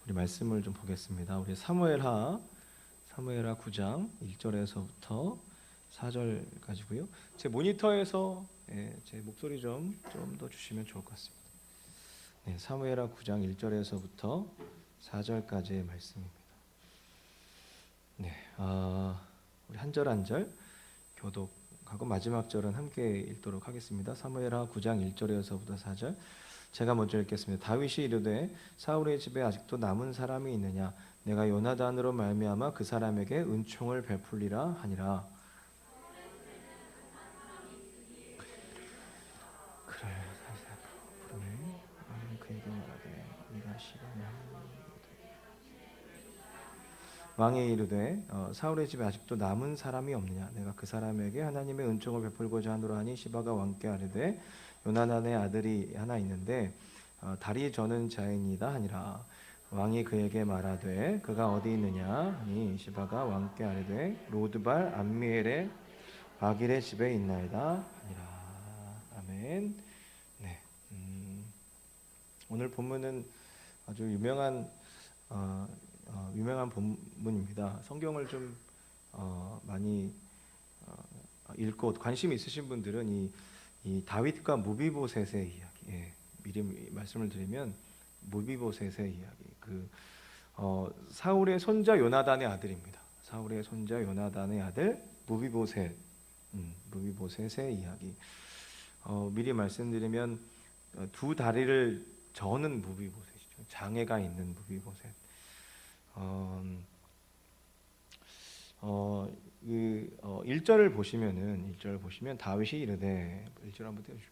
우리 말씀을 좀 보겠습니다. 우리 사무엘하 9장 1절에서부터 4절까지고요. 제 모니터에서 제 목소리 좀 더 주시면 좋을 것 같습니다. 네, 사무엘하 9장 1절에서부터 4절까지의 말씀입니다. 네, 우리 한 절 한 절 교독하고 마지막 절은 함께 읽도록 하겠습니다. 사무엘하 9장 1절에서부터 4절. 제가 먼저 읽겠습니다. 다윗이 이르되 사울의 집에 아직도 남은 사람이 있느냐? 내가 요나단으로 말미암아 그 사람에게 은총을 베풀리라 하니라. 그래, 부르네. 그에게 말하되 네가 시간이 왕이 이르되 사울의 집에 아직도 남은 사람이 없느냐? 내가 그 사람에게 하나님의 은총을 베풀고자 하노라 하니 시바가 왕께 아뢰되 요나단의 아들이 하나 있는데 다리 저는 자이니이다 하니라. 왕이 그에게 말하되 그가 어디 있느냐 하니 시바가 왕께 아뢰되 로드발 암미엘의 바길의 집에 있나이다 하니라. 아멘. 네, 오늘 본문은 아주 유명한 본문입니다. 성경을 좀 많이 읽고 관심 있으신 분들은 이 다윗과 무비보셋의 이야기, 미리 말씀을 드리면 무비보셋의 이야기, 사울의 손자 요나단의 아들입니다. 사울의 손자 요나단의 아들 무비보셋의 이야기. 미리 말씀드리면 두 다리를 저는 무비보셋이죠. 장애가 있는 무비보셋. 1절을 보시면 다윗이 이르되 1절 한번 띄워주시죠.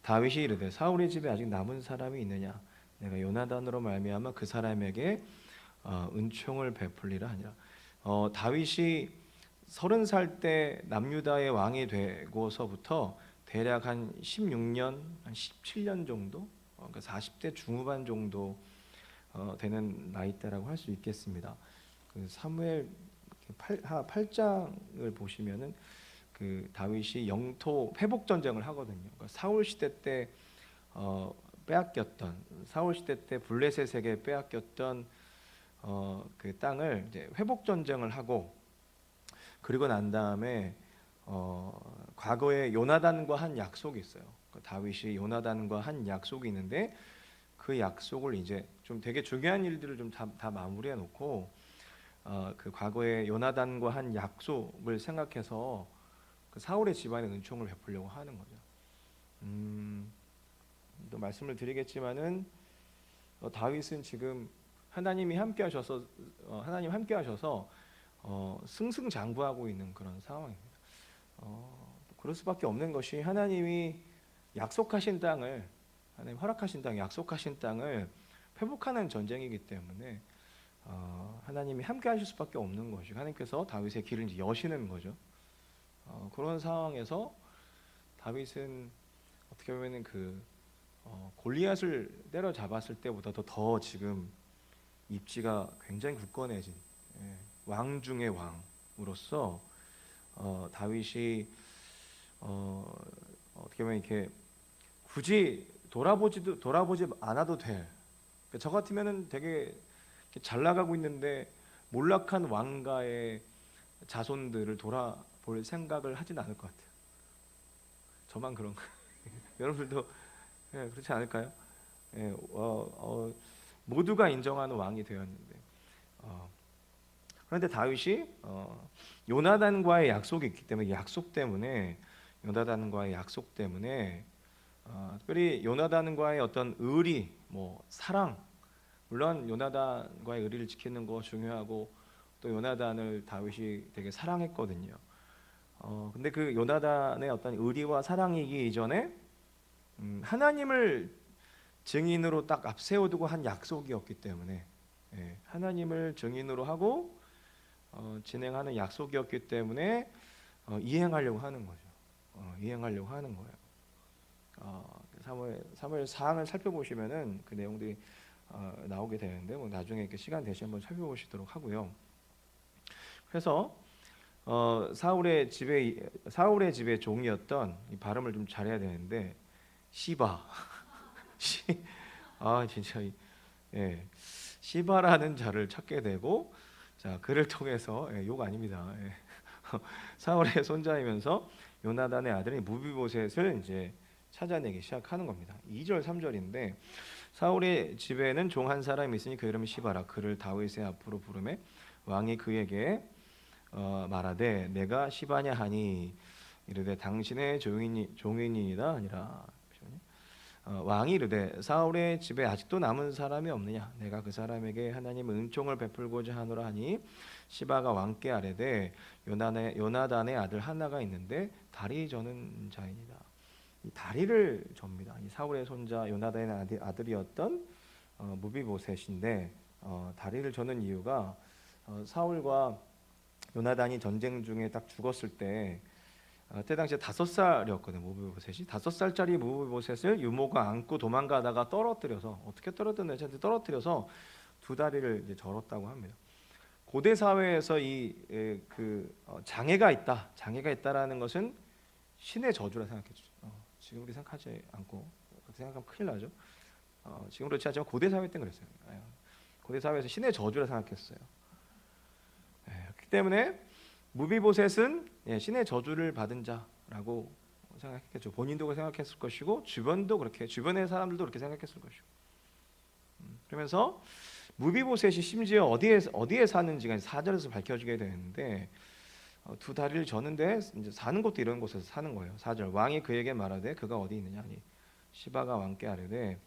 다윗이 이르되 사울의 집에 아직 남은 사람이 있느냐? 내가 요나단으로 말미암아 그 사람에게 은총을 베풀리라 하니라. 다윗이 30살 때 남유다의 왕이 되고서부터 대략 한 16년, 한 17년 정도, 그러니까 40대 중후반 정도 되는 나이대라고 할 수 있겠습니다. 그 사무엘 8장을 보시면은 그 다윗이 영토 회복 전쟁을 하거든요. 그러니까 사울 시대 때 사울 시대 때 블레셋에게 빼앗겼던 그 땅을 이제 회복 전쟁을 하고, 그리고 난 다음에 과거에 요나단과 한 약속이 있어요. 다윗이 요나단과 한 약속이 있는데 그 약속을 이제 좀 되게 중요한 일들을 좀 다 마무리해 놓고 그 과거에 요나단과 한 약속을 생각해서 그 사울의 집안에 은총을 베풀려고 하는 거죠. 또 말씀을 드리겠지만은 다윗은 지금 하나님 함께 하셔서 승승장구하고 있는 그런 상황입니다. 그럴 수밖에 없는 것이 하나님이 약속하신 땅을, 하나님 허락하신 땅, 약속하신 땅을 회복하는 전쟁이기 때문에 하나님이 함께 하실 수밖에 없는 것이, 하나님께서 다윗의 길을 이제 여시는 거죠. 그런 상황에서 다윗은 어떻게 보면은 골리앗을 때려잡았을 때보다도 더 지금 입지가 굉장히 굳건해진 왕 중의 왕으로서 다윗이 어떻게 보면 이렇게 굳이 돌아보지 않아도 될, 저 같으면은 되게 잘 나가고 있는데 몰락한 왕가의 자손들을 돌아볼 생각을 하진 않을 것 같아요. 저만 그런가? 여러분들도 그렇지 않을까요? 모두가 인정하는 왕이 되었는데, 그런데 다윗이 요나단과의 약속이 있기 때문에, 요나단과의 약속 때문에 특별히 요나단과의 어떤 의리, 사랑, 물론 요나단과의 의리를 지키는 거 중요하고, 또 요나단을 다윗이 되게 사랑했거든요. 근데 그 요나단의 어떤 의리와 사랑이기 이전에 하나님을 증인으로 딱 앞세워두고 한 약속이었기 때문에, 하나님을 증인으로 하고 진행하는 약속이었기 때문에 이행하려고 하는 거죠. 이행하려고 하는 거예요. 사무엘 사항을 살펴보시면은 그 내용들이 나오게 되는데, 나중에 이렇게 시간 되시면 한번 살펴보시도록 하고요. 그래서 사울의 집에 종이었던, 이 발음을 좀 잘해야 되는데, 시바 진짜 예, 시바라는 자를 찾게 되고, 자 그를 통해서 욕 아닙니다. 사울의 손자이면서 요나단의 아들인 무비보셋을 이제 찾아내기 시작하는 겁니다. 2절 3절인데 사울의 집에는 종 한 사람이 있으니 그 이름이 시바라. 그를 다윗의 앞으로 부르매 왕이 그에게 말하되 내가 시바냐 하니 이르되 당신의 종인이다 아니라. 왕이 이르되 사울의 집에 아직도 남은 사람이 없느냐 내가 그 사람에게 하나님의 은총을 베풀고자 하노라 하니 시바가 왕께 아뢰되 요나단의 아들 하나가 있는데 다리 저는 자이니라. 이 다리를 접니다. 이 사울의 손자 요나단의 아들이었던 무비보셋인데 다리를 저는 이유가 사울과 요나단이 전쟁 중에 딱 죽었을 때 그때 당시에 5살이었거든요. 무비보셋이 5살짜리 무비보셋을 유모가 안고 도망가다가 떨어뜨려서 어떻게 떨어뜨렸는지 떨어뜨려서 두 다리를 이제 절었다고 합니다. 고대 사회에서 장애가 있다라는 것은 신의 저주라 생각했죠. 지금 우리 생각하지 않고 그렇게 생각하면 큰일 나죠. 지금 그렇지 않지만 고대 사회 때는 그랬어요. 고대 사회에서 신의 저주라 생각했어요. 그렇기 때문에 무비보셋은 신의 저주를 받은 자라고 생각했겠죠. 본인도 그렇게 생각했을 것이고 주변의 사람들도 그렇게 생각했을 것이고. 그러면서 무비보셋이 심지어 어디에 사는지가 4절에서 밝혀지게 되는데 두 다리를 저는데 이제 사는 곳도 이런 곳에서 사는 거예요. 4절 왕이 그에게 말하되 그가 어디 있느냐 하니 시바가 왕께 아뢰되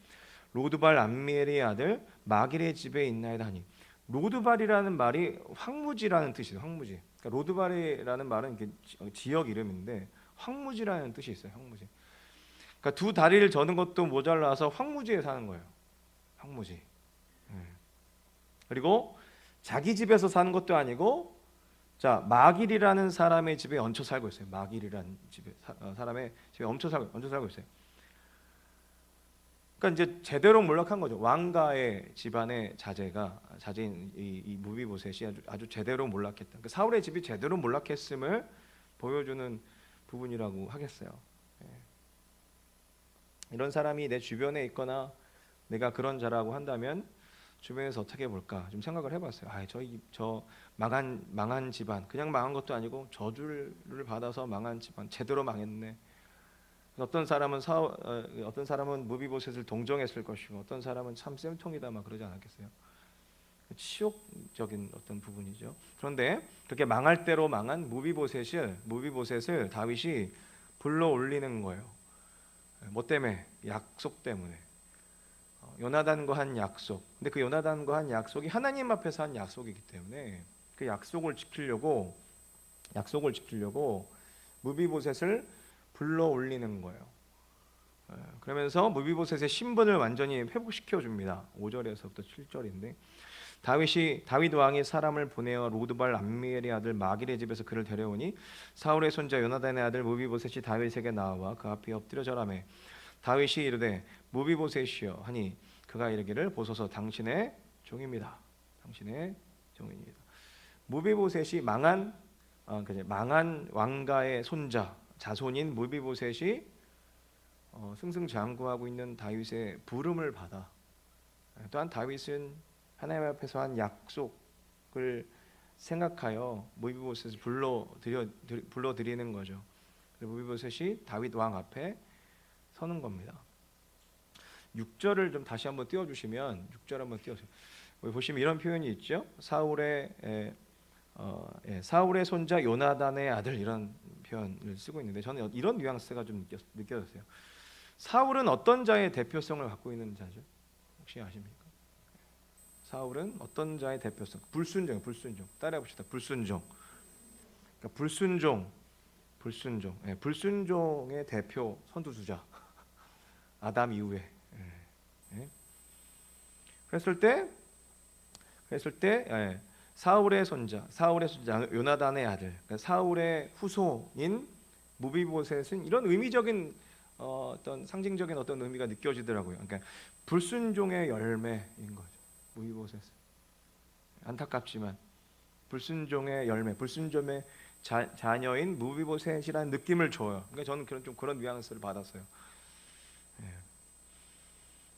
로드발 암미엘의 아들 마길의 집에 있나이다 하니 로드발이라는 말이 황무지라는 뜻이에요. 황무지. 그러니까 로드발이라는 말은 지역 이름인데 황무지라는 뜻이 있어요. 황무지. 그러니까 두 다리를 저는 것도 모자라서 황무지에 사는 거예요. 황무지. 그리고 자기 집에서 사는 것도 아니고 마길이라는 사람의 집에 얹혀 살고 있어요. 마길이라는 사람의 집에 얹혀 살고 있어요. 그러니까 이제 제대로 몰락한 거죠. 왕가의 집안의 자제인 이 무비보셋이 아주 제대로 몰락했다. 그러니까 사울의 집이 제대로 몰락했음을 보여주는 부분이라고 하겠어요. 이런 사람이 내 주변에 있거나 내가 그런 자라고 한다면 주변에서 어떻게 볼까 좀 생각을 해봤어요. 저 망한 집안, 그냥 망한 것도 아니고 저주를 받아서 망한 집안, 제대로 망했네. 어떤 사람은 무비보셋을 동정했을 것이고 어떤 사람은 참 쌤통이다 막 그러지 않았겠어요? 치욕적인 어떤 부분이죠. 그런데 그렇게 망할 대로 망한 무비보셋을 다윗이 불러 올리는 거예요. 뭐 때문에? 약속 때문에. 요나단과 한 약속. 근데 그 요나단과 한 약속이 하나님 앞에서 한 약속이기 때문에 그 약속을 지키려고 무비보셋을 불러 올리는 거예요. 그러면서 무비보셋의 신분을 완전히 회복시켜 줍니다. 5절에서부터 7절인데 다윗 왕이 사람을 보내어 로드발 암미엘의 아들 마길의 집에서 그를 데려오니 사울의 손자 요나단의 아들 무비보셋이 다윗에게 나와 그 앞에 엎드려 절하매 다윗이 이르되 무비보셋이여 하니 그가 이르기를 보소서 당신의 종입니다. 당신의 종입니다. 무비보셋이 망한 왕가의 자손인 무비보셋이 승승장구하고 있는 다윗의 부름을 받아 또한 다윗은 하나님 앞에서 한 약속을 생각하여 무비보셋을 불러드리는 거죠. 무비보셋이 다윗 왕 앞에 서는 겁니다. 6절을 좀 다시 한번 띄워주시면 6절 한번 띄워주세요. 보시면 이런 표현이 있죠. 사울의 손자 요나단의 아들 이런 표현을 쓰고 있는데 저는 이런 뉘앙스가 좀 느껴졌어요. 사울은 어떤 자의 대표성을 갖고 있는 자죠? 혹시 아십니까? 사울은 어떤 자의 대표성? 불순종. 따라해 봅시다. 불순종. 그러니까 불순종의 대표 선두주자. 아담 이후에. 그랬을 때 사울의 손자 요나단의 아들, 그러니까 사울의 후손인 무비보셋은 이런 의미적인 어떤 상징적인 어떤 의미가 느껴지더라고요. 그러니까 불순종의 열매인 거죠. 무비보셋. 안타깝지만 불순종의 열매, 불순종의 자녀인 무비보셋이라는 느낌을 줘요. 그러니까 저는 그런 뉘앙스를 받았어요.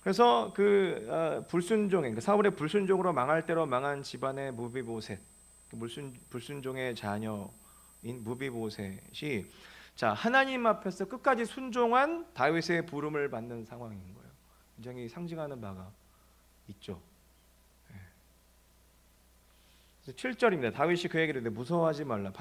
그래서 그 불순종의 그 사울의 불순종으로 망할 대로 망한 집안의 무비보셋, 불순종의 자녀인 무비보셋이 자 하나님 앞에서 끝까지 순종한 다윗의 부름을 받는 상황인 거예요. 굉장히 상징하는 바가 있죠. 7절입니다. 다윗이 그에게 이르되 무서워하지 말라.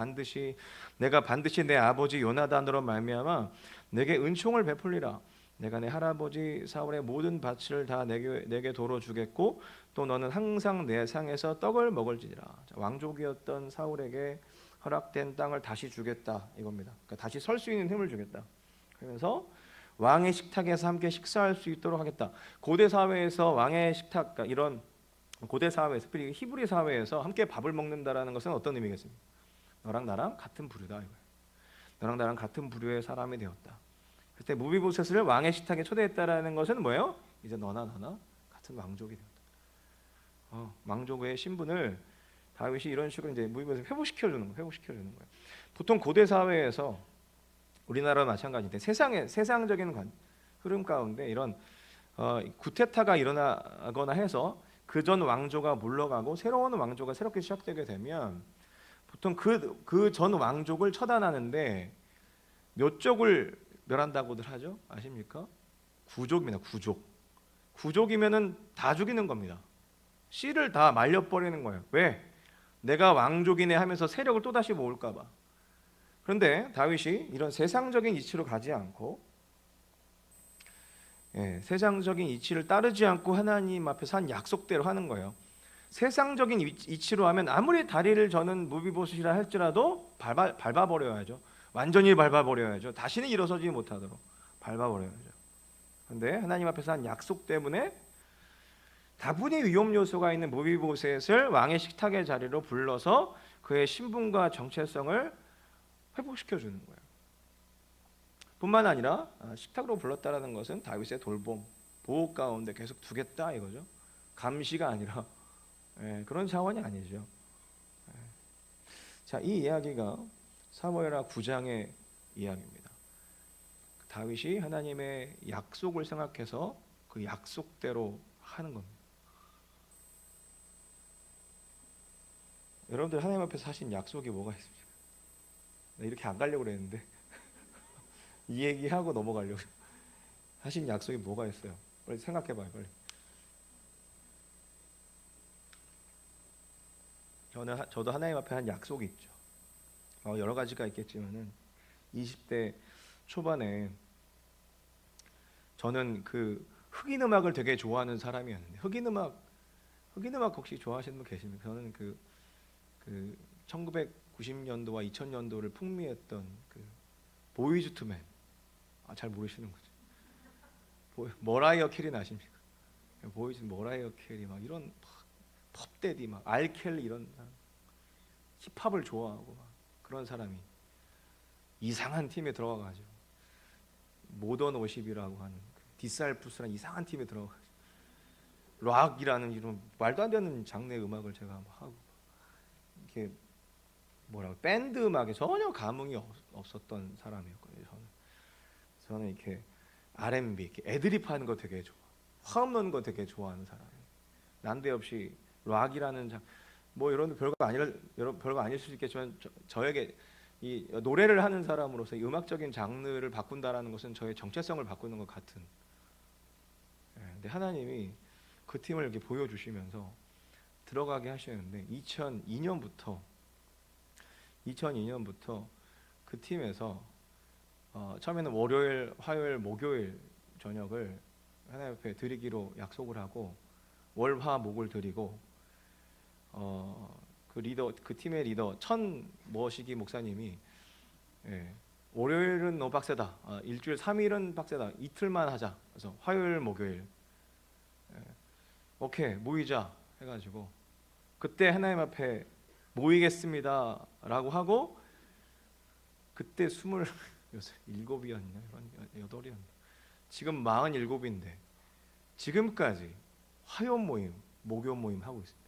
내가 반드시 내 아버지 요나단으로 말미암아 내게 은총을 베풀리라. 내가 내 할아버지 사울의 모든 밭을 다 내게 도로 주겠고 또 너는 항상 내 상에서 떡을 먹을지니라. 왕족이었던 사울에게 허락된 땅을 다시 주겠다 이겁니다. 그러니까 다시 설 수 있는 힘을 주겠다. 그러면서 왕의 식탁에서 함께 식사할 수 있도록 하겠다. 고대 사회에서 왕의 식탁, 그러니까 이런 고대 사회에서, 특히 히브리 사회에서 함께 밥을 먹는다라는 것은 어떤 의미겠습니까? 너랑 나랑 같은 부류다 이거예요. 너랑 나랑 같은 부류의 사람이 되었다. 그때 무비보셋을 왕의 식탁에 초대했다라는 것은 뭐예요? 이제 너나 나나 같은 왕족이 되었다. 왕족의 신분을 다윗이 이런 식으로 이제 무비보셋을 회복시켜 주는 거예요. 보통 고대 사회에서 우리나라와 마찬가지인데 세상적인 흐름 가운데 이런 구테타가 일어나거나 해서 그 전 왕조가 물러가고 새로운 왕조가 새롭게 시작되게 되면 보통 그 전 왕족을 처단하는데 몇 족을 멸한다고들 하죠? 아십니까? 구족입니다. 구족이면은 다 죽이는 겁니다. 씨를 다 말려버리는 거예요. 왜? 내가 왕족이네 하면서 세력을 또다시 모을까 봐. 그런데 다윗이 이런 세상적인 이치로 가지 않고 세상적인 이치를 따르지 않고 하나님 앞에서 한 약속대로 하는 거예요. 세상적인 이치로 하면 아무리 다리를 저는 무비보셋이라 할지라도 밟아버려야죠. 완전히 밟아버려야죠. 다시는 일어서지 못하도록 밟아버려야죠. 그런데 하나님 앞에서 한 약속 때문에 다분히 위험 요소가 있는 무비보셋을 왕의 식탁의 자리로 불러서 그의 신분과 정체성을 회복시켜 주는 거예요. 뿐만 아니라 식탁으로 불렀다라는 것은 다윗의 돌봄, 보호 가운데 계속 두겠다 이거죠. 감시가 아니라 그런 차원이 아니죠. 자, 이 이야기가 사무엘하 9장의 이야기입니다. 다윗이 하나님의 약속을 생각해서 그 약속대로 하는 겁니다. 여러분들 하나님 앞에서 하신 약속이 뭐가 있습니까? 이렇게 안 가려고 그랬는데 이 얘기하고 넘어가려고 하신 약속이 뭐가 있어요? 빨리 생각해봐요. 빨리. 저도 하나님 앞에 한 약속이 있죠. 여러 가지가 있겠지만은 20대 초반에 저는 그 흑인 음악을 되게 좋아하는 사람이었는데 흑인 음악 혹시 좋아하시는 분 계십니까? 저는 그 1990년도와 2000년도를 풍미했던 그 보이즈 투맨 잘 모르시는 거죠. 머라이어 캐리 아십니까? 보이즈 머라이어 캐리 막 이런 pop데디 막 알켈리 이런 힙합을 좋아하고 막 그런 사람이 이상한 팀에 들어가가지고 모던 50이라고 하는 디스알프스라는 이상한 팀에 들어가가지고 락이라는 이런 말도 안 되는 장르의 음악을 제가 하고 이렇게 밴드 음악에 전혀 감흥이 없었던 사람이었거든요. 저는 이렇게 R&B 이렇게 애드립하는 거 되게 좋아. 화음 넣는 거 되게 좋아하는 사람이에요. 난데없이 락이라는 이런 별거 아닐 수 있겠지만 저에게 이 노래를 하는 사람으로서 이 음악적인 장르를 바꾼다라는 것은 저의 정체성을 바꾸는 것 같은. 근데 하나님이 그 팀을 이렇게 보여주시면서 들어가게 하시는데 2002년부터 그 팀에서 처음에는 월요일, 화요일, 목요일 저녁을 하나님 앞에 드리기로 약속을 하고 월, 화, 목을 드리고 그 팀의 리더 천머시기 목사님이 월요일은 너무 빡세다. 일주일 3일은 빡세다. 이틀만 하자. 그래서 화요일, 목요일 오케이 모이자 해가지고 그때 하나님 앞에 모이겠습니다라고 하고 그때 27이었나 8이었나 지금 47인데 지금까지 화요 모임, 목요 모임 하고 있습니다.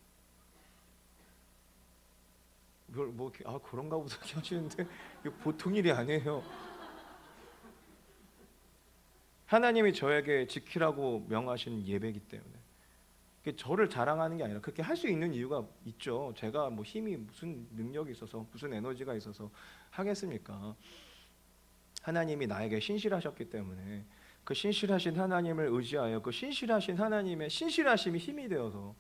그런가 보다 하시는데 이거 보통 일이 아니에요. 하나님이 저에게 지키라고 명하신 예배이기 때문에 저를 자랑하는 게 아니라 그렇게 할 수 있는 이유가 있죠. 제가 뭐 힘이 무슨 능력이 있어서 무슨 에너지가 있어서 하겠습니까? 하나님이 나에게 신실하셨기 때문에 그 신실하신 하나님을 의지하여 그 신실하신 하나님의 신실하심이 힘이 되어서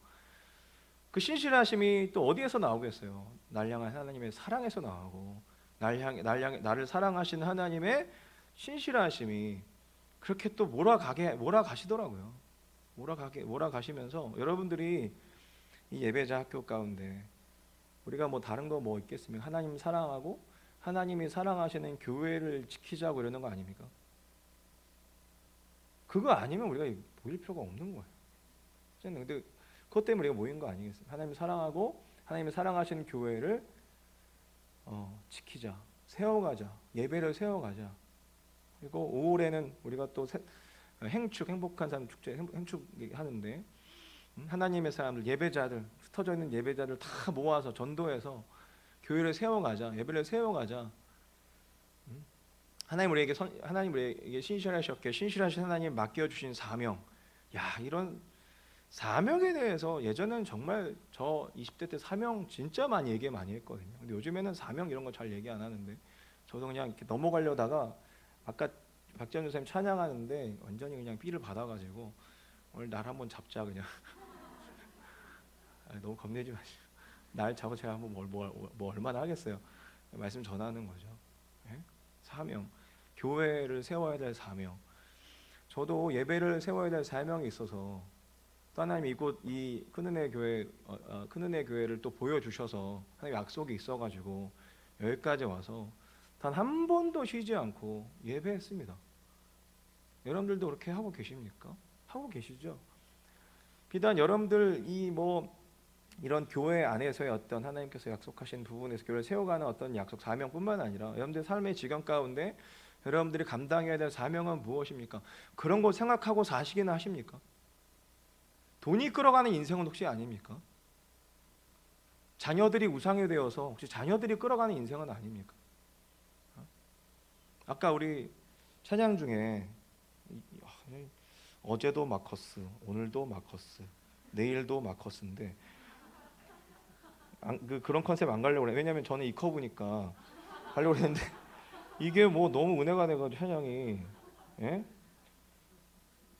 그 신실하심이 또 어디에서 나오겠어요? 날 향한 하나님의 사랑에서 나오고 나를 사랑하신 하나님의 신실하심이 그렇게 또 몰아가시더라고요. 몰아가시면서 여러분들이 이 예배자 학교 가운데 우리가 뭐 다른 거 뭐 있겠습니까? 하나님 사랑하고 하나님이 사랑하시는 교회를 지키자고 이러는 거 아닙니까? 그거 아니면 우리가 모일 필요가 없는 거예요. 근데 그것 때문에 우리가 모인 거 아니겠어요? 하나님 사랑하고 하나님이 사랑하시는 교회를 지키자, 세워가자, 예배를 세워가자. 그리고 5월에는 우리가 또 행복한 삶 축제 행축하는데 하나님의 사람들, 예배자들, 흩어져 있는 예배자들 다 모아서 전도해서 교회를 세워가자, 예배를 세워가자. 하나님 우리에게 신실하신 하나님 맡겨주신 사명. 야, 이런 사명에 대해서 예전엔 정말 저 20대 때 사명 진짜 얘기 많이 했거든요. 근데 요즘에는 사명 이런 거 잘 얘기 안 하는데 저도 그냥 이렇게 넘어가려다가 아까 박재현 선생님 찬양하는데 완전히 그냥 삐를 받아가지고 오늘 날 한번 잡자 그냥. 너무 겁내지 마시고 날 잡아 제가 한번 뭐 얼마나 하겠어요. 말씀 전하는 거죠. 네? 사명, 교회를 세워야 될 사명. 저도 예배를 세워야 될 사명이 있어서 또 하나님 이곳 이 큰은혜 교회를 또 보여주셔서 하나님 약속이 있어가지고 여기까지 와서 단 한 번도 쉬지 않고 예배했습니다. 여러분들도 그렇게 하고 계십니까? 하고 계시죠? 비단 여러분들 이런 교회 안에서의 어떤 하나님께서 약속하신 부분에서 교회를 세워가는 어떤 약속 사명뿐만 아니라 여러분들 삶의 지경 가운데 여러분들이 감당해야 될 사명은 무엇입니까? 그런 거 생각하고 사시기나 하십니까? 돈이 끌어가는 인생은 혹시 아닙니까? 자녀들이 우상이 되어서 혹시 자녀들이 끌어가는 인생은 아닙니까? 아까 우리 찬양 중에 어제도 마커스, 오늘도 마커스, 내일도 마커스인데 그런 컨셉 안 가려고 그래. 왜냐면 저는 이 커브니까 가려고 했는데 이게 뭐 너무 은혜가 돼가지고 찬양이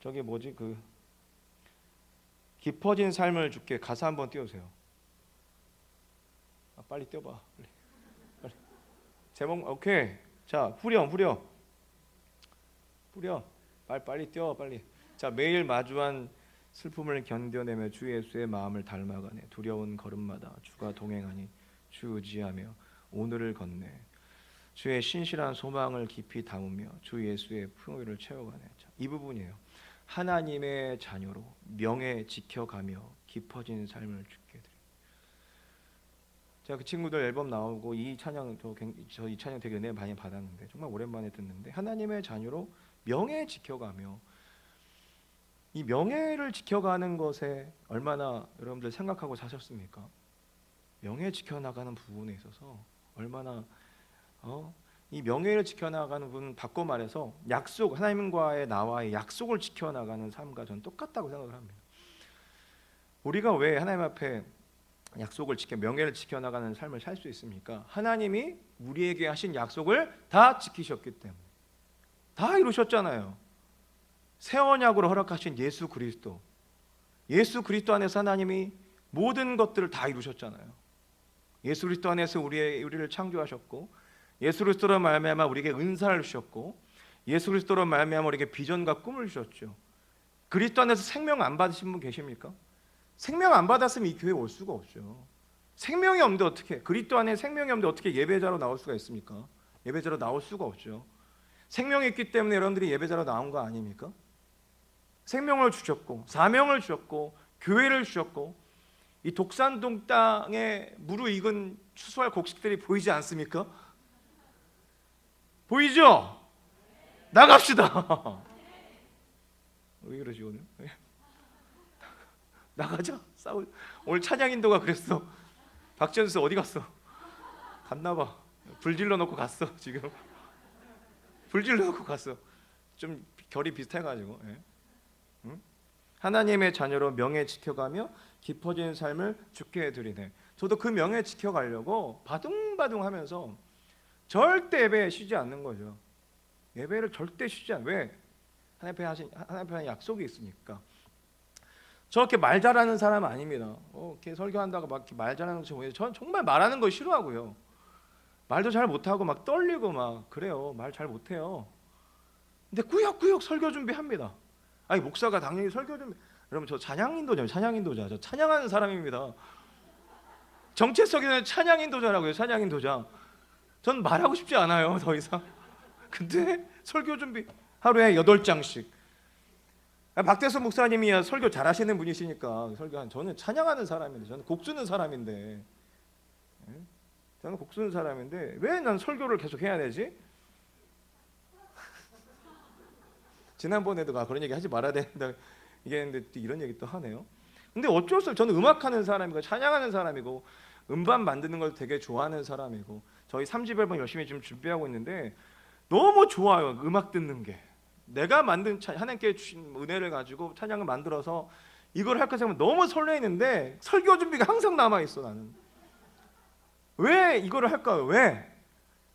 저기 뭐지 깊어진 삶을 주께 가사 한번 띄워주세요. 빨리 띄워봐. 빨리. 제목 오케이. 자 후렴. 빨리 띄워 빨리. 자 매일 마주한 슬픔을 견뎌내며 주 예수의 마음을 닮아가네. 두려운 걸음마다 주가 동행하니 주 의지하며 오늘을 걷네. 주의 신실한 소망을 깊이 담으며 주 예수의 풍요를 채워가네. 자, 이 부분이에요. 하나님의 자녀로 명예 지켜가며 깊어진 삶을 주게 드려. 제가 그 친구들 앨범 나오고 이 찬양 저 이 찬양 되게 은혜 많이 받았는데 정말 오랜만에 듣는데 하나님의 자녀로 명예 지켜가며 이 명예를 지켜가는 것에 얼마나 여러분들 생각하고 사셨습니까? 명예 지켜나가는 부분에 있어서 얼마나 이 명예를 지켜나가는 부분 바꿔 말해서 약속 하나님과의 나와의 약속을 지켜나가는 삶과 저는 똑같다고 생각을 합니다. 우리가 왜 하나님 앞에 약속을 명예를 지켜나가는 삶을 살 수 있습니까? 하나님이 우리에게 하신 약속을 다 지키셨기 때문에. 다 이루셨잖아요. 새 언약으로 허락하신 예수 그리스도 안에서 하나님이 모든 것들을 다 이루셨잖아요. 예수 그리스도 안에서 우리를 창조하셨고 예수 그리스도로 말미암아 우리에게 은사를 주셨고 예수 그리스도로 말미암아 우리에게 비전과 꿈을 주셨죠. 그리스도 안에서 생명 안 받으신 분 계십니까? 생명 안 받았으면 이 교회에 올 수가 없죠. 생명이 없는데 어떻게 그리스도 안에 생명이 없는데 어떻게 예배자로 나올 수가 있습니까? 예배자로 나올 수가 없죠. 생명이 있기 때문에 여러분들이 예배자로 나온 거 아닙니까? 생명을 주셨고 사명을 주셨고 교회를 주셨고 이 독산동 땅에 무르익은 추수할 곡식들이 보이지 않습니까? 보이죠? 나갑시다. 왜 그러지 오늘? 나가자. 오늘 찬양 인도가 그랬어. 박지현 씨 어디 갔어? 갔나봐. 불 질러 놓고 갔어 지금. 불 질러 놓고 갔어. 좀 결이 비슷해가지고. 예. 응? 하나님의 자녀로 명예 지켜가며 깊어진 삶을 주께 드리네. 저도 그 명예 지켜가려고 바둥바둥하면서 절대 예배에 쉬지 않는 거죠. 예배를 절대 쉬지 않아요. 왜? 하나님 앞에 약속이 있으니까. 저렇게 말 잘하는 사람 아닙니다. 이렇게 설교한다고 막 이렇게 말 잘하는 거 보면 전 정말 말하는 거 싫어하고요. 말도 잘 못하고 막 떨리고 막 그래요. 말 잘 못해요. 근데 꾸역꾸역 설교 준비합니다. 아니 목사가 당연히 설교 준비. 여러분 저 찬양인도자, 저 찬양하는 사람입니다. 정체성에는 찬양인도자라고요. 찬양인도자. 전 말하고 싶지 않아요. 더 이상. 근데 설교 준비 하루에 8장씩. 박대선 목사님이야 설교 잘하시는 분이시니까 설교한. 저는 찬양하는 사람인데, 저는 곡 쓰는 사람인데, 저는 곡 쓰는 사람인데 왜 난 설교를 계속 해야 되지? 지난번에도 그런 얘기 하지 말아야 된다 얘기했는데 이런 얘기 또 하네요. 근데 어쩔 수 없어요. 저는 음악하는 사람이고 찬양하는 사람이고 음반 만드는 걸 되게 좋아하는 사람이고 저희 3집 앨범 열심히 지금 준비하고 있는데 너무 좋아요. 음악 듣는 게. 내가 만든 하나님께 주신 은혜를 가지고 찬양을 만들어서 이걸 할까 생각하면 너무 설레이는데 설교 준비가 항상 남아있어. 나는 왜 이거를 할까요? 왜?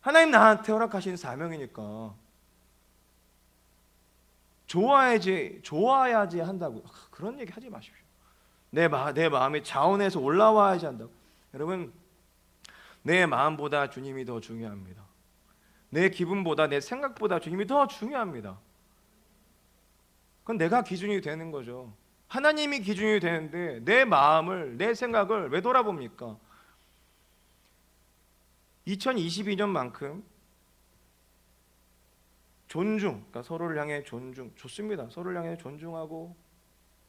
하나님 나한테 허락하신 사명이니까. 좋아야지 한다고. 그런 얘기 하지 마십시오. 내 마음이 자원에서 올라와야지 한다고. 여러분, 내 마음보다 주님이 더 중요합니다. 내 기분보다 내 생각보다 주님이 더 중요합니다. 그건 내가 기준이 되는 거죠. 하나님이 기준이 되는데 내 마음을, 내 생각을 왜 돌아봅니까? 2022년만큼 존중, 그러니까 서로를 향해 존중, 좋습니다. 서로를 향해 존중하고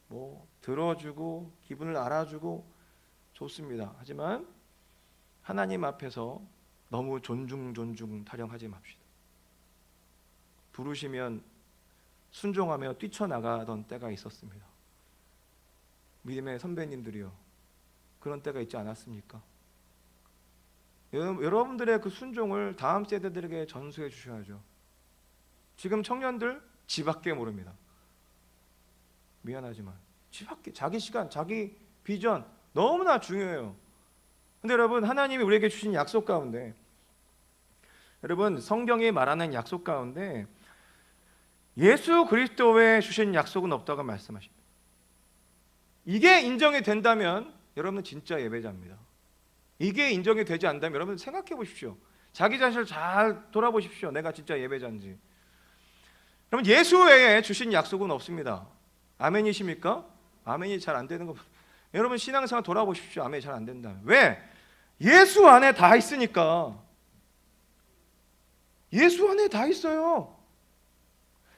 뭐 들어주고 기분을 알아주고 좋습니다. 하지만 하나님 앞에서 너무 존중 타령하지 맙시다. 부르시면 순종하며 뛰쳐나가던 때가 있었습니다. 믿음의 선배님들이요, 그런 때가 있지 않았습니까? 여러분들의 그 순종을 다음 세대들에게 전수해 주셔야죠. 지금 청년들 지 밖에 모릅니다. 미안하지만 지 밖에, 자기 시간, 자기 비전 너무나 중요해요. 근데 여러분, 하나님이 우리에게 주신 약속 가운데, 여러분 성경이 말하는 약속 가운데 예수 그리스도에 주신 약속은 없다고 말씀하십니다. 이게 인정이 된다면 여러분은 진짜 예배자입니다. 이게 인정이 되지 않는다면 여러분 생각해 보십시오. 자기 자신을 잘 돌아보십시오. 내가 진짜 예배자인지. 여러분, 예수 외에 주신 약속은 없습니다. 아멘이십니까? 아멘이 잘 안 되는 거. 여러분 신앙생활 돌아보십시오. 아멘이 잘 안 된다면. 왜? 예수 안에 다 있으니까. 예수 안에 다 있어요.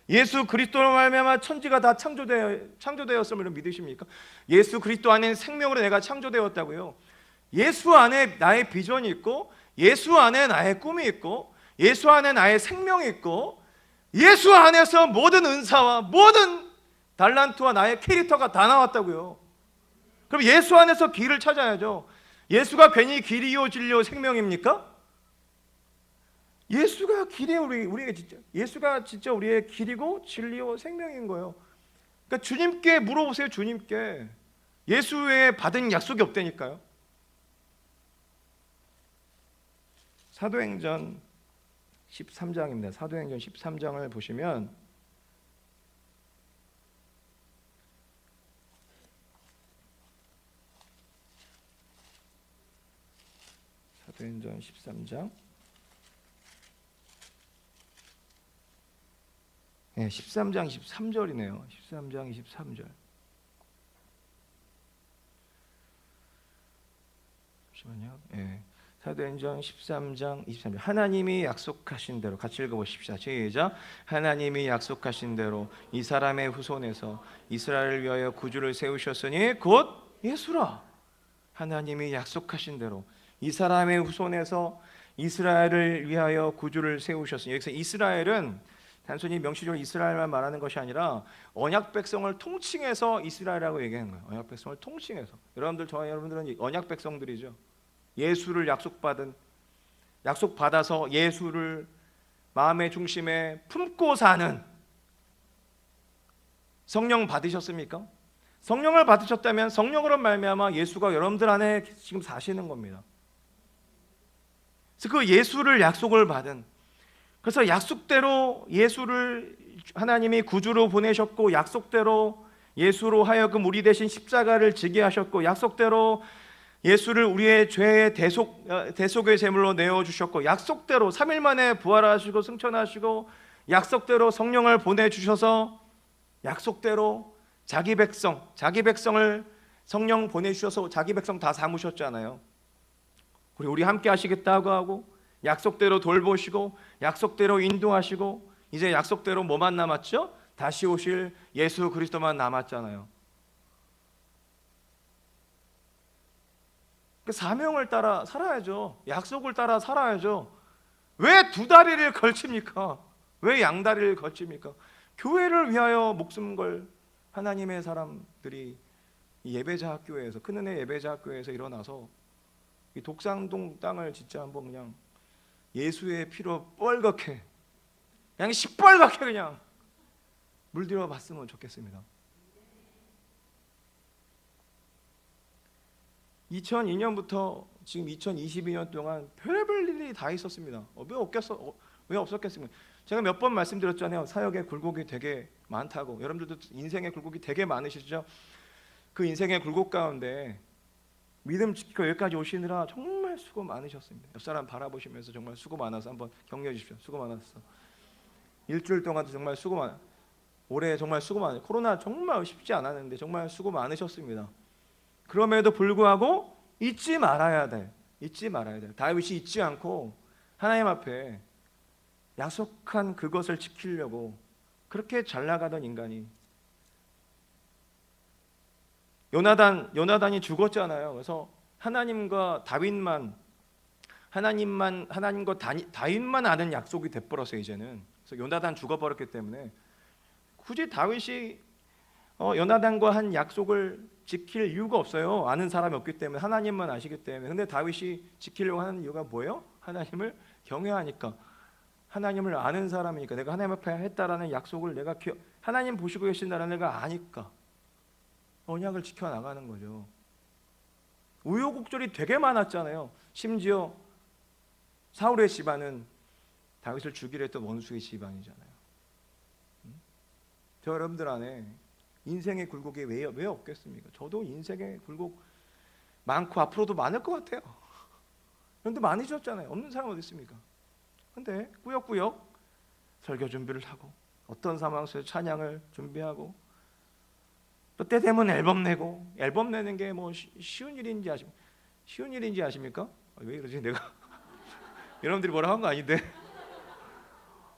예수 그리스도로 말미암아 천지가 다 창조되었음을 믿으십니까? 예수 그리스도 안에 생명으로 내가 창조되었다고요. 예수 안에 나의 비전이 있고, 예수 안에 나의 꿈이 있고, 예수 안에 나의 생명이 있고, 예수 안에서 모든 은사와 모든 달란트와 나의 캐릭터가 다 나왔다고요. 그럼 예수 안에서 길을 찾아야죠. 예수가 괜히 길이요 진리요 생명입니까? 예수가 길이에요. 우리에게 진짜 예수가 진짜 우리의 길이고 진리요 생명인 거예요. 그러니까 주님께 물어보세요. 주님께. 예수 외에 받은 약속이 없다니까요. 사도행전 13장입니다. 사도행전 13장을 보시면 사도행전 13장 13장 23절이네요. 13장 23절. 잠시만요. 사도행전 13장 23절. 하나님이 약속하신 대로, 같이 읽어보십시다. 시작. 하나님이 약속하신 대로 이 사람의 후손에서 이스라엘을 위하여 구주를 세우셨으니 곧 예수라. 하나님이 약속하신 대로 이 사람의 후손에서 이스라엘을 위하여 구주를 세우셨으니, 여기서 이스라엘은 단순히 명시적으로 이스라엘만 말하는 것이 아니라 언약 백성을 통칭해서 이스라엘이라고 얘기하는 거예요. 언약 백성을 통칭해서. 여러분들은 언약 백성들이죠. 예수를 약속받아서 예수를 마음의 중심에 품고 사는 성령 받으셨습니까? 성령을 받으셨다면 성령으로 말미암아 예수가 여러분들 안에 지금 사시는 겁니다. 그래서 그 예수를 약속을 받은, 그래서 약속대로 예수를 하나님이 구주로 보내셨고, 약속대로 예수로 하여금 우리 대신 십자가를 지게 하셨고, 약속대로 예수를 우리의 죄의 대속의 제물로 내어주셨고, 약속대로 3일 만에 부활하시고 승천하시고, 약속대로 성령을 보내주셔서 약속대로 자기 백성을 성령 보내주셔서 자기 백성 다 삼으셨잖아요. 우리 함께 하시겠다고 하고, 약속대로 돌보시고, 약속대로 인도하시고, 이제 약속대로 뭐만 남았죠? 다시 오실 예수 그리스도만 남았잖아요. 그 사명을 따라 살아야죠. 약속을 따라 살아야죠. 왜 두 다리를 걸칩니까? 왜 양다리를 걸칩니까? 교회를 위하여 목숨 걸 하나님의 사람들이 이 예배자 학교에서, 큰은혜 예배자 학교에서 일어나서 이 독산동 땅을 진짜 한번 그냥 예수의 피로 뻘겋게, 그냥 시뻘겋게 그냥 물들여 봤으면 좋겠습니다. 2002년부터 지금 2022년 동안 별별 일이 다 있었습니다. 왜 없었겠습니까? 제가 몇 번 말씀드렸잖아요. 사역의 굴곡이 되게 많다고. 여러분들도 인생의 굴곡이 되게 많으시죠? 그 인생의 굴곡 가운데 믿음 지키고 여기까지 오시느라 정말 수고 많으셨습니다. 옆 사람 바라보시면서 정말 수고 많아서 한번 격려해 주십시오. 수고 많았어. 일주일 동안도 정말 수고 많아. 올해 정말 수고 많아요. 코로나 정말 쉽지 않았는데 정말 수고 많으셨습니다. 그럼에도 불구하고 잊지 말아야 돼. 다윗이 잊지 않고 하나님 앞에 약속한 그것을 지키려고 그렇게 잘 나가던 인간이, 요나단이 죽었잖아요. 그래서 하나님과 다윗만 아는 약속이 돼버렸어요. 이제는. 그래서 요나단 죽어버렸기 때문에 굳이 다윗이 요나단과 한 약속을 지킬 이유가 없어요. 아는 사람이 없기 때문에, 하나님만 아시기 때문에. 근데 다윗이 지키려고 하는 이유가 뭐예요? 하나님을 경외하니까, 하나님을 아는 사람이니까, 내가 하나님 앞에 했다라는 약속을 내가 하나님 보시고 계신다는 내가 아니까 언약을 지켜나가는 거죠. 우여곡절이 되게 많았잖아요. 심지어 사울의 집안은 다윗을 죽이려 했던 원수의 집안이잖아요. 저 여러분들 안에 인생의 굴곡이 왜 없겠습니까? 저도 인생의 굴곡 많고 앞으로도 많을 것 같아요. 그런데 많으셨잖아요. 없는 사람 어디 있습니까? 근데 꾸역꾸역 설교 준비를 하고, 어떤 상황 속에서 찬양을 준비하고, 또 때 되면 앨범 내는 게 뭐 쉬운 일인지 아십니까? 왜 이러지 내가? 여러분들이 뭐라 한 거 아닌데.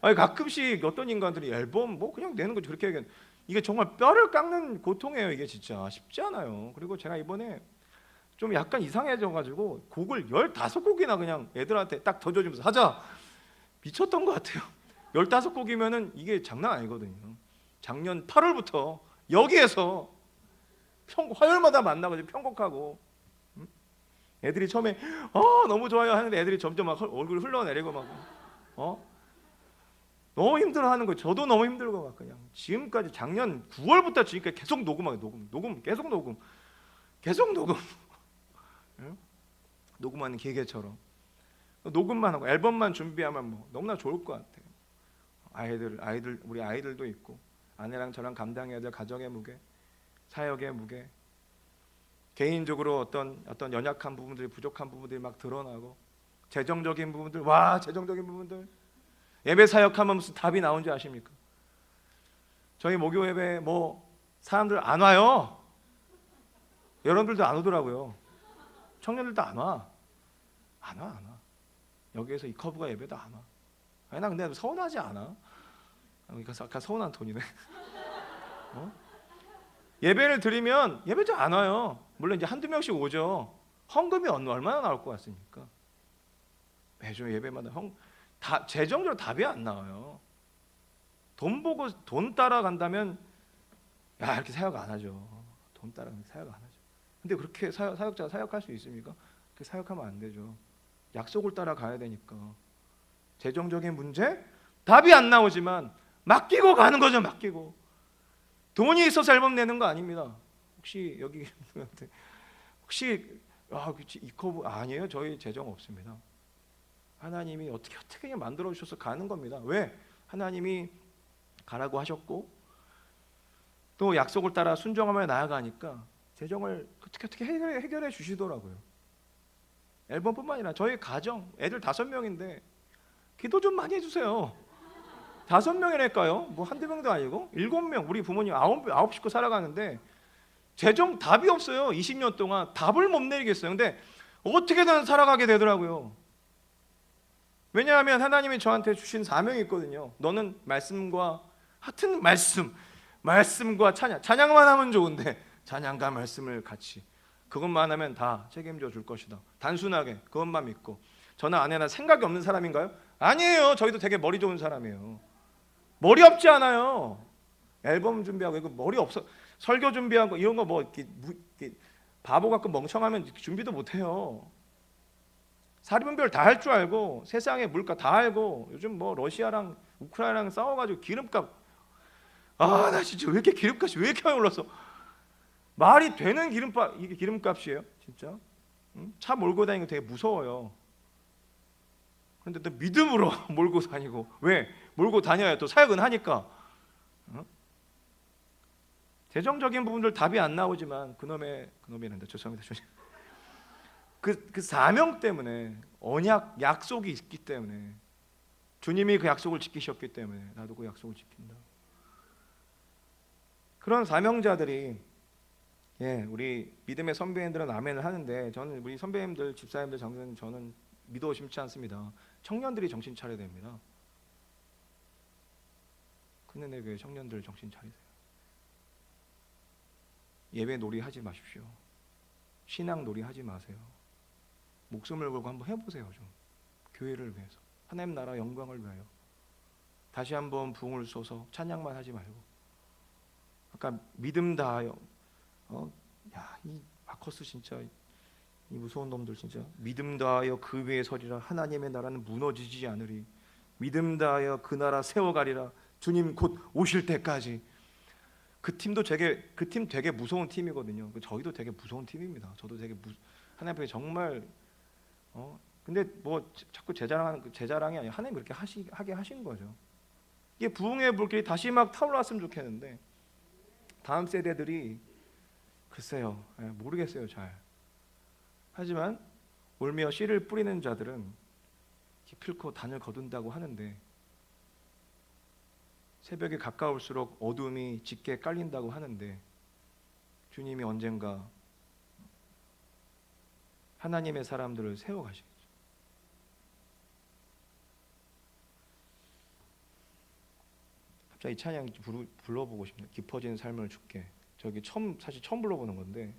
아니, 가끔씩 어떤 인간들이 앨범 뭐 그냥 내는 거 저렇게 얘기하는, 이게 정말 뼈를 깎는 고통이에요. 이게 진짜 쉽지 않아요. 그리고 제가 이번에 좀 약간 이상해져가지고 곡을 15곡이나 그냥 애들한테 딱 던져주면서 하자, 미쳤던 것 같아요. 15곡이면은 이게 장난 아니거든요. 작년 8월부터 여기에서 화요일마다 만나가지고 편곡하고, 애들이 처음에 너무 좋아요 하는데 애들이 점점 막 얼굴 흘러내리고 막 너무 힘들어하는 거예요. 저도 너무 힘들고 막 그냥 지금까지 작년 9월부터 지금까지 계속 계속 녹음 녹음하는 기계처럼 녹음만 하고 앨범만 준비하면 뭐 너무나 좋을 것 같아요. 우리 아이들도 있고, 아내랑 저랑 감당해야 될 가정의 무게, 사역의 무게, 개인적으로 어떤 연약한 부분들이, 부족한 부분들이 막 드러나고, 재정적인 부분들, 예배 사역하면 무슨 답이 나온지 아십니까? 저희 목요 예배 뭐 사람들 안 와요. 여러분들도 안 오더라고요. 청년들도 안 와. 여기에서 이 커브가 예배도 안 와. 아니, 나 근데 서운하지 않아. 아까 서운한 톤이네. 예배를 드리면 예배자 안 와요. 물론 이제 한두 명씩 오죠. 헌금이 얼마나 나올 것 같습니까? 매주 예배마다 재정적으로 답이 안 나와요. 돈 따라간다면 이렇게 사역 안 하죠. 돈 따라가면 사역 안 하죠. 근데 그렇게 사역자가 사역할 수 있습니까? 그렇게 사역하면 안 되죠. 약속을 따라가야 되니까. 재정적인 문제? 답이 안 나오지만 맡기고 가는 거죠. 맡기고. 돈이 있어서 앨범 내는 거 아닙니다. 혹시 여기 혹시 이커브 아니에요? 저희 재정 없습니다. 하나님이 어떻게 만들어 주셔서 가는 겁니다. 왜? 하나님이 가라고 하셨고 또 약속을 따라 순종하며 나아가니까 재정을 어떻게 해결해 주시더라고요. 앨범뿐만 아니라 저희 가정 애들 5명인데 기도 좀 많이 해주세요. 5명이랄까요? 뭐 한두 명도 아니고 7명, 우리 부모님 9 식구 살아가는데 재정 답이 없어요. 20년 동안 답을 못 내리겠어요. 근데 어떻게든 살아가게 되더라고요. 왜냐하면 하나님이 저한테 주신 사명이 있거든요. 너는 말씀과 하여튼 말씀과 찬양만 하면 좋은데 찬양과 말씀을 같이 그것만 하면 다 책임져 줄 것이다. 단순하게 그것만 믿고. 저는 아내나 생각이 없는 사람인가요? 아니에요. 저희도 되게 머리 좋은 사람이에요. 머리 없지 않아요. 앨범 준비하고 이거 머리 없어. 설교 준비하고 이런 거 뭐 이렇게 바보 같고 멍청하면 준비도 못 해요. 사리분별 다 할 줄 알고 세상의 물가 다 알고 요즘 뭐 러시아랑 우크라이나랑 싸워가지고 기름값 나 진짜 왜 이렇게 기름값이 왜 이렇게 많이 올랐어? 말이 되는 이게 기름값이에요, 진짜. 차 몰고 다니는 거 되게 무서워요. 그런데 또 믿음으로 몰고 다니고 왜? 몰고 다녀야 또 사역은 하니까. 재정적인 부분들 답이 안 나오지만 그놈이란다. 죄송합니다. 그 사명 때문에 언약 약속이 있기 때문에 주님이 그 약속을 지키셨기 때문에 나도 그 약속을 지킨다. 그런 사명자들이 우리 믿음의 선배님들은 아멘을 하는데 저는 우리 선배님들, 집사님들, 장로님 저는 믿어 심지 않습니다. 청년들이 정신 차려야 됩니다. 큰은혜 교회 청년들 정신 차리세요. 예배 놀이 하지 마십시오. 신앙 놀이 하지 마세요. 목숨을 걸고 한번 해보세요. 좀 교회를 위해서, 하나님 나라 영광을 위하여 다시 한번 부흥을 쏘서 찬양만 하지 말고 아까 믿음 다하여 이 마커스 진짜 이 무서운 놈들 진짜 믿음 다하여 그 위에 서리라 하나님의 나라는 무너지지 않으리 믿음 다하여 그 나라 세워가리라 주님 곧 오실 때까지. 그 팀 되게 무서운 팀이거든요. 저희도 되게 무서운 팀입니다. 저도 되게 하나님 앞에 정말 근데 뭐 자꾸 제 자랑이 아니라 하나님 그렇게 하게 하신 거죠. 이게 부흥의 불길이 다시 막 타올랐으면 좋겠는데 다음 세대들이 글쎄요, 모르겠어요 잘. 하지만 올며 씨를 뿌리는 자들은 기필코 단을 거둔다고 하는데 새벽이 가까울수록 어둠이 짙게 깔린다고 하는데 주님이 언젠가 하나님의 사람들을 세워가시겠죠. 갑자기 이 찬양 불러보고 싶네요. 깊어진 삶을 주께. 저기 사실 처음 불러보는 건데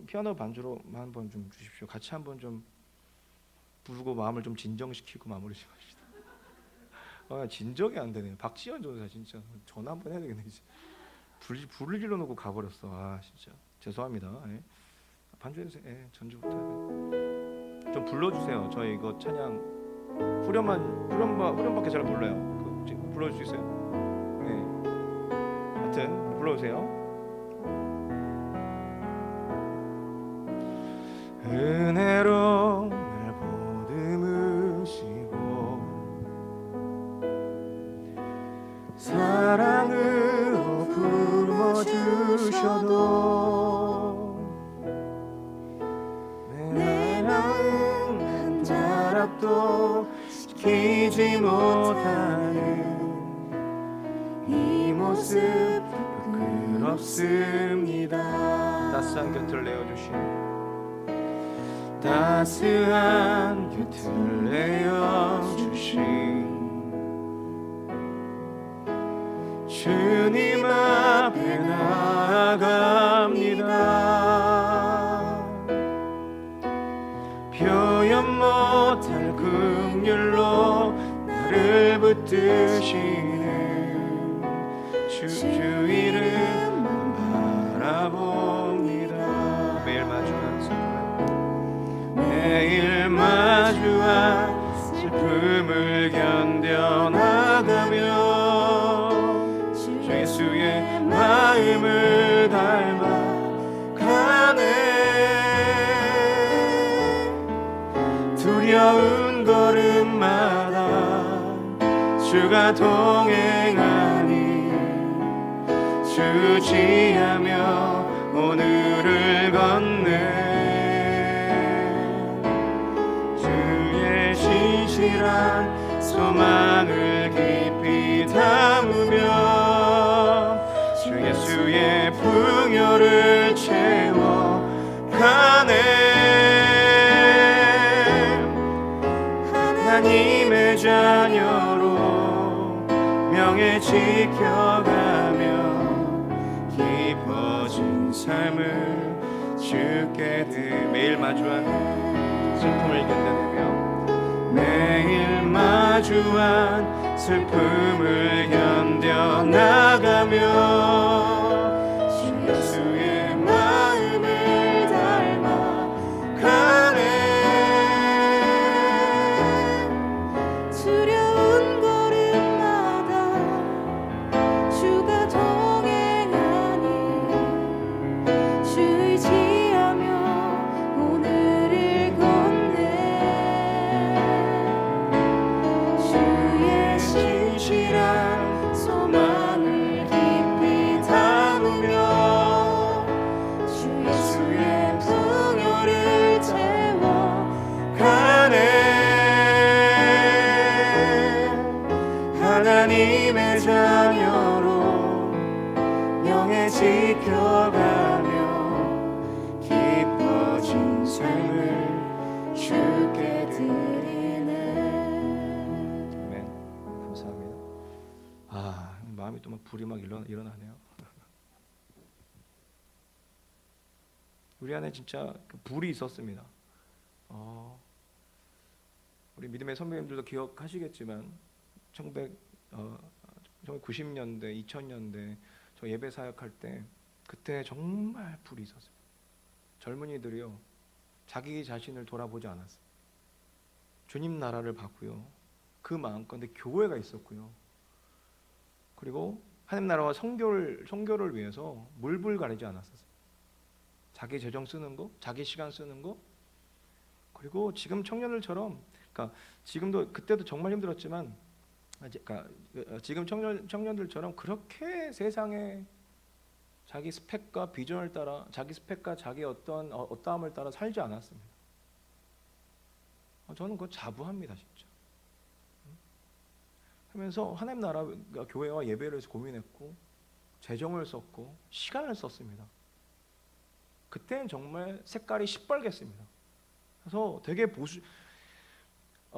피아노 반주로 한번 좀 주십시오. 같이 한번 좀 부르고 마음을 좀 진정시키고 마무리 좀 합시다. 진정이 안 되네요. 박지현 전사 진짜 전화 한번 해야 되겠네. 불을 질러놓고 가버렸어. 진짜 죄송합니다. 반주해주세요. 전주부터 좀 불러주세요. 저희 이거 찬양 후렴밖에 잘 몰라요. 불러줄 수 있어요? 하여튼 불러주세요. 은혜로 날 보듬으시고 사랑으로 품어주셔도 내 마음 한 자락도 지키지 못하는 이 모습 부끄럽습니다. 따스한 곁을 내어주신 주님 앞에 나아갑니다. 표현 못할 긍휼로 나를 붙드시는 주 이름 바라봅니다. 매일 마주한 슬픔을 견뎌나가며 주 예수의 마음을 닮아가네. 두려운 걸음마다 주가 동행하니 주지하며 오늘을 걷네. 주의 진실한 소망을 깊이 담으며 주 예수의 풍요를 채워가네. 하나님의 자녀로 명예 지켜가며 깊어진 삶을 주께 매일 마주하는 슬픔을 견뎌내며 매일 마주한 슬픔을 견뎌나가며 주 예수의 마음을 닮아가네. 두려운 걸음마다 주가 동행하니 주 의지하며 오늘을 걷네. 주의 진실한 소망을 깊이 담으며 주 예수의 풍요를 채워가네. 하나님의 자녀로 명예 지켜가며 깊어진 삶을 주께 드리네. 아멘. 감사합니다. 아, 마음이 또 막 불이 막 일어나네요. 우리 안에 진짜 그 불이 있었습니다. 우리 믿음의 선배님들도 기억하시겠지만 1990년대, 2000년대 저 예배 사역할 때 그때 정말 불이 있었어요. 젊은이들이요, 자기 자신을 돌아보지 않았어요. 주님 나라를 봤고요, 그 마음가운데 교회가 있었고요, 그리고 하나님 나라와 성교를 위해서 물불 가리지 않았었어요. 자기 재정 쓰는 거, 자기 시간 쓰는 거, 그리고 지금 청년들처럼, 그러니까 지금도 그때도 정말 힘들었지만, 그러니까 지금 청년들처럼 그렇게 세상에 자기 스펙과 비전을 따라, 자기 스펙과 자기 어떠함을 따라 살지 않았습니다. 저는 그거 자부합니다, 진짜. 하면서 하나님 나라 교회와 예배를 위해서 고민했고, 재정을 썼고, 시간을 썼습니다. 그때는 정말 색깔이 시뻘갰습니다. 그래서 되게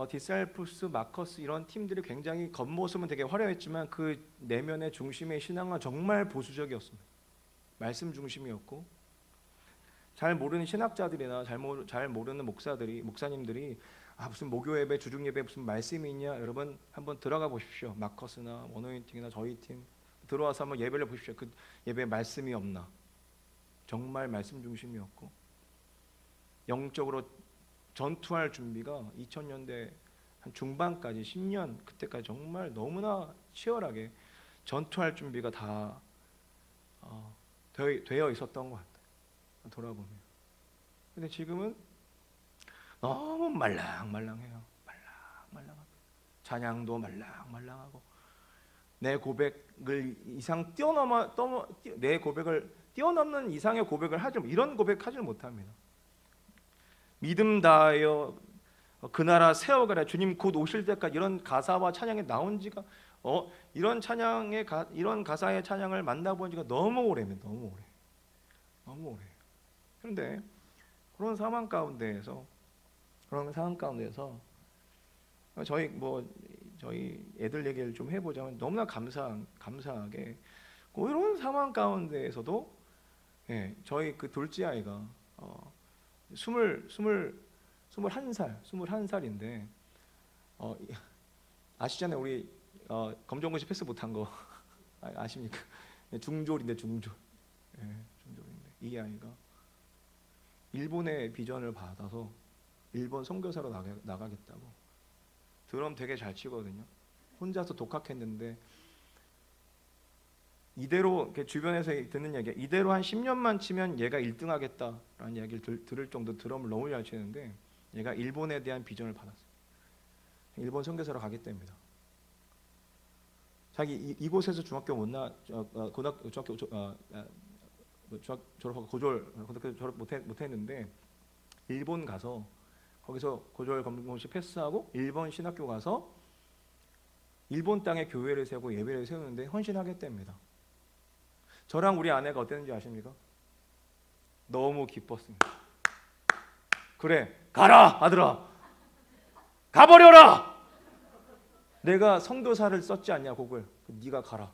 디셀푸스, 마커스 이런 팀들이 굉장히 겉모습은 되게 화려했지만 그 내면의 중심의 신앙은 정말 보수적이었습니다. 말씀 중심이었고, 잘 모르는 신학자들이나 잘 모르는 목사님들이 무슨 목요 예배, 주중 예배 무슨 말씀이 있냐, 여러분 한번 들어가 보십시오. 마커스나 원어인팅이나 저희 팀 들어와서 한번 예배를 보십시오. 그 예배에 말씀이 없나? 정말 말씀 중심이었고, 영적으로 전투할 준비가 2000년대 한 중반까지 10년 그때까지 정말 너무나 치열하게 전투할 준비가 다 되어 있었던 것 같아요, 돌아보면. 근데 지금은 너무 말랑말랑해요. 말랑말랑하고, 찬양도 말랑말랑하고, 내 고백을 뛰어넘는 이상의 고백을 이런 고백하지 못합니다. 믿음 다하여 그 나라 세워가라, 주님 곧 오실 때까지, 이런 가사와 찬양이 나온 지가 이런 가사의 찬양을 만나본 지가 너무 오래입니다. 너무 오래. 그런데 그런 상황 가운데에서 저희 애들 얘기를 좀 해보자면, 너무나 감사하게 이런 상황 가운데에서도 저희 그 둘째 아이가 21살인데 아시잖아요. 우리 검정고시 패스 못한 거 아십니까? 중졸인데. 이 아이가 일본의 비전을 받아서 일본 선교사로 나가겠다고. 드럼 되게 잘 치거든요. 혼자서 독학했는데 이대로 이렇게 주변에서 듣는 얘기, 이대로 한 10년만 치면 얘가 1등 하겠다라는 이야기를 들을 정도 드럼을 너무 잘 치는데 얘가 일본에 대한 비전을 받았어요. 일본 선교사로 가겠답니다. 자기 이곳에서 중학교 못 나, 고등학교 중학교 중학 졸업하고 고졸 졸업 못했는데 일본 가서 거기서 고졸 검정고시 패스하고 일본 신학교 가서 일본 땅에 교회를 세우고 예배를 세우는데 헌신하겠답니다. 저랑 우리 아내가 어땠는지 아십니까? 너무 기뻤습니다. 그래, 가라 아들아, 가버려라. 내가 선교사를 썼지 않냐 곡을. 네가 가라.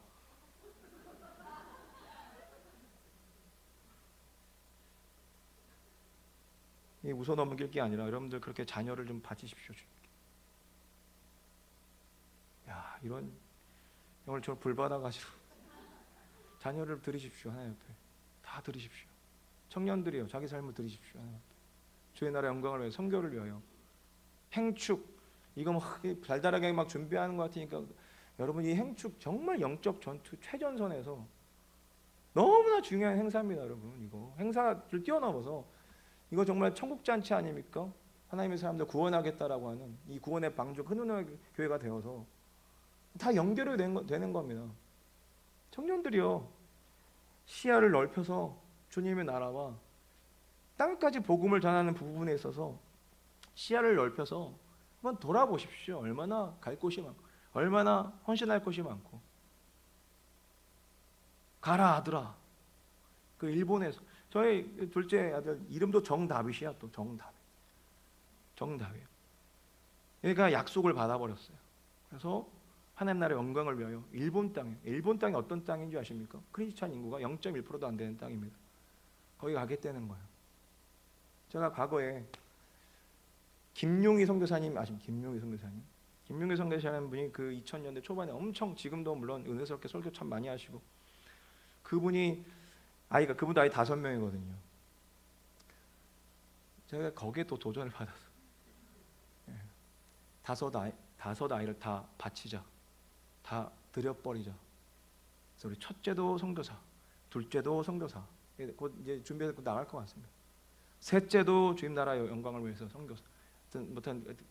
이 웃어 넘길 게 아니라 여러분들 그렇게 자녀를 좀 바치십시오. 야, 이런 오늘 저 불 받아가지고 자녀를 드리십시오. 하나님 앞에 다 드리십시오. 청년들이요, 자기 삶을 드리십시오. 하나님 앞에 주의 나라 영광을 위해, 선교를 위하여. 행축 이거 막 달달하게 막 준비하는 것 같으니까 여러분 이 행축 정말 영적 전투 최전선에서 너무나 중요한 행사입니다. 여러분 이거 행사를 뛰어넘어서 이거 정말 천국 잔치 아닙니까? 하나님의 사람들 구원하겠다라고 하는 이 구원의 방주 큰운의 교회가 되어서 다 연결이 되는 겁니다. 청년들이요, 시야를 넓혀서 주님의 나라와 땅까지 복음을 전하는 부분에 있어서 시야를 넓혀서 한번 돌아보십시오. 얼마나 갈 곳이 많고 얼마나 헌신할 곳이 많고. 가라 아들아. 그 일본에서 저희 둘째 아들 이름도 정다윗이야. 또 정다윗. 얘가 약속을 받아버렸어요. 그래서 하나님 나라의 영광을 위하여 일본 땅이 어떤 땅인지 아십니까? 크리스찬 인구가 0.1%도 안 되는 땅입니다. 거기 가겠다는 거예요. 제가 과거에 김용희 선교사님 아십니까? 김용희 선교사님 분이 그 2000년대 초반에 엄청, 지금도 물론 은혜스럽게 설교 참 많이 하시고, 그분도 아이 5명이거든요. 제가 거기에 또 도전을 받았어요. 다섯 아이를 다 바치자, 다 드려버리자. 그래서 우리 첫째도 선교사, 둘째도 선교사, 곧 이제 준비해서 나갈 것 같습니다. 셋째도 주님 나라 영광을 위해서 선교사.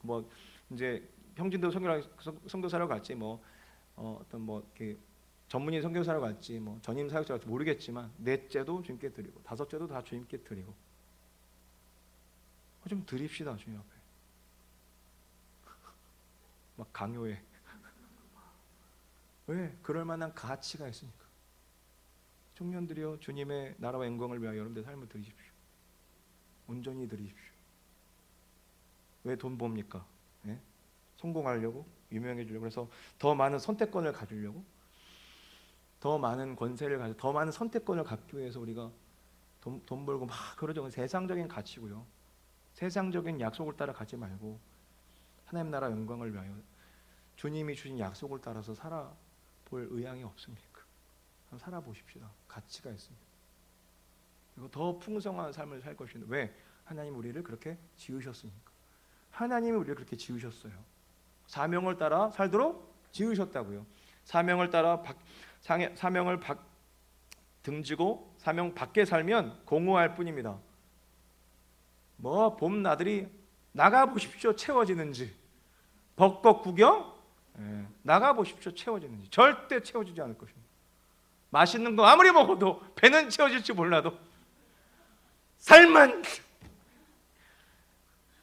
뭐 이제 형진도 선교사로 갈지 이렇게 전문의 선교사로 갈지 뭐 전임 사역자로 갈지 모르겠지만 넷째도 주님께 드리고 다섯째도 다 주님께 드리고 좀 드립시다 주님 앞에. 막 강요해. 왜? 그럴 만한 가치가 있으니까. 청년들이여, 주님의 나라와 영광을 위하여 여러분들 삶을 드리십시오. 온전히 드리십시오. 왜 돈 봅니까? 예? 성공하려고, 유명해지려고. 그래서 더 많은 선택권을 가지려고, 더 많은 권세를 가지고, 더 많은 선택권을 갖기 위해서 우리가 돈 벌고 막 그러죠. 세상적인 가치고요. 세상적인 약속을 따라 가지 말고 하나님 나라 영광을 위하여 주님이 주신 약속을 따라서 살아볼 의향이 없습니까? 한번 살아보십시다. 가치가 있습니다. 그리고 더 풍성한 삶을 살 것인데, 왜? 하나님 우리를 그렇게 지으셨으니까. 하나님이 우리를 그렇게 지으셨어요. 사명을 따라 살도록 지으셨다고요. 사명을 따라 사명을 등지고 사명 밖에 살면 공허할 뿐입니다. 뭐 봄나들이 나가보십시오. 채워지는지. 벚꽃 구경 나가보십시오. 채워지는지. 절대 채워지지 않을 것입니다. 맛있는 거 아무리 먹어도 배는 채워질지 몰라도 삶은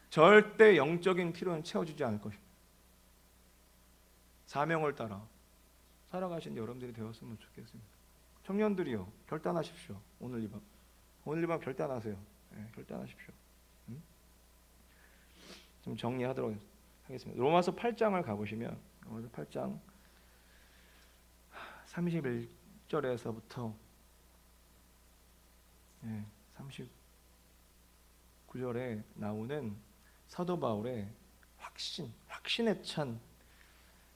절대 영적인 필요는 채워지지 않을 것입니다. 사명을 따라 살아가신 여러분들이 되었으면 좋겠습니다. 청년들이요, 결단하십시오. 오늘 이 밤 결단하세요. 결단하십시오. 좀 정리하도록 하겠습니다. 로마서 8장을 가보시면 로마서 8장 31절에서부터 39절에 나오는 사도 바울의 확신에 찬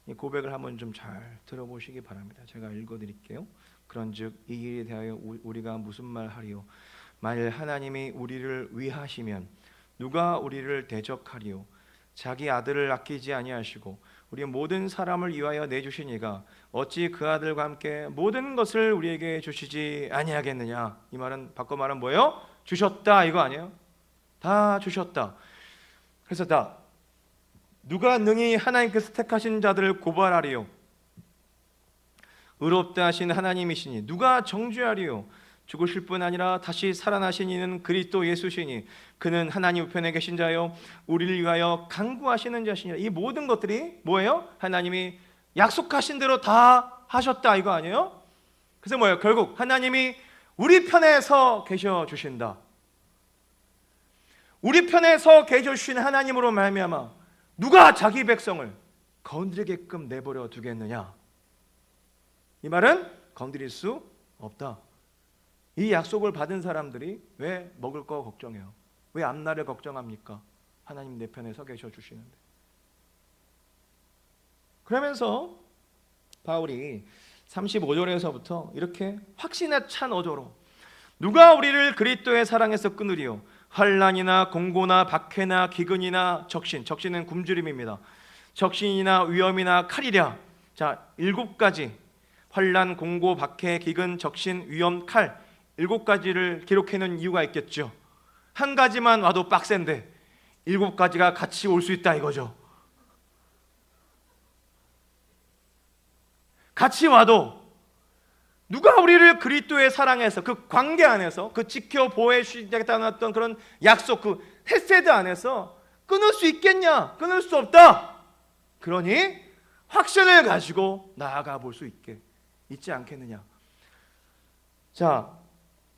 이 고백을 한번 좀 잘 들어보시기 바랍니다. 제가 읽어드릴게요. 그런즉 이 일에 대하여 우리가 무슨 말 하리요? 만일 하나님이 우리를 위하시면 누가 우리를 대적하리요? 자기 아들을 아끼지 아니하시고 우리 모든 사람을 위하여 내주신 이가 어찌 그 아들과 함께 모든 것을 우리에게 주시지 아니하겠느냐. 이 말은 바꿔 말하면 뭐예요? 주셨다 이거 아니에요? 다 주셨다. 그래서 다 누가 능히 하나님께서 택하신 자들을 고발하리요? 의롭다 하신 하나님이시니 누가 정죄하리요? 죽으실 뿐 아니라 다시 살아나신 이는 그리스도 예수시니 그는 하나님 우편에 계신 자요 우리를 위하여 간구하시는 자시니라. 이 모든 것들이 뭐예요? 하나님이 약속하신 대로 다 하셨다 이거 아니에요? 그래서 뭐예요? 결국 하나님이 우리 편에 서 계셔 주신다. 우리 편에 서 계셔 주신 하나님으로 말미암아 누가 자기 백성을 건드리게끔 내버려 두겠느냐? 이 말은 건드릴 수 없다. 이 약속을 받은 사람들이 왜 먹을 거 걱정해요? 왜 앞날을 걱정합니까? 하나님 내 편에 서 계셔 주시는데. 그러면서 바울이 35절에서부터 이렇게 확신에 찬 어조로 누가 우리를 그리스도의 사랑에서 끊으리요? 환난이나 공고나 박해나 기근이나 적신은 굶주림입니다. 적신이나 위험이나 칼이랴. 자, 7가지 환난, 공고, 박해, 기근, 적신, 위험, 칼 7가지를 기록해 놓은 이유가 있겠죠. 한 가지만 와도 빡센데 7가지가 같이 올 수 있다 이거죠. 같이 와도 누가 우리를 그리스도의 사랑에서 그 관계 안에서 그 지켜 보호해 주시겠다는 어떤 그런 약속 그 헤세드 안에서 끊을 수 있겠냐? 끊을 수 없다. 그러니 확신을 가지고 나아가 볼 수 있지 않겠느냐. 자,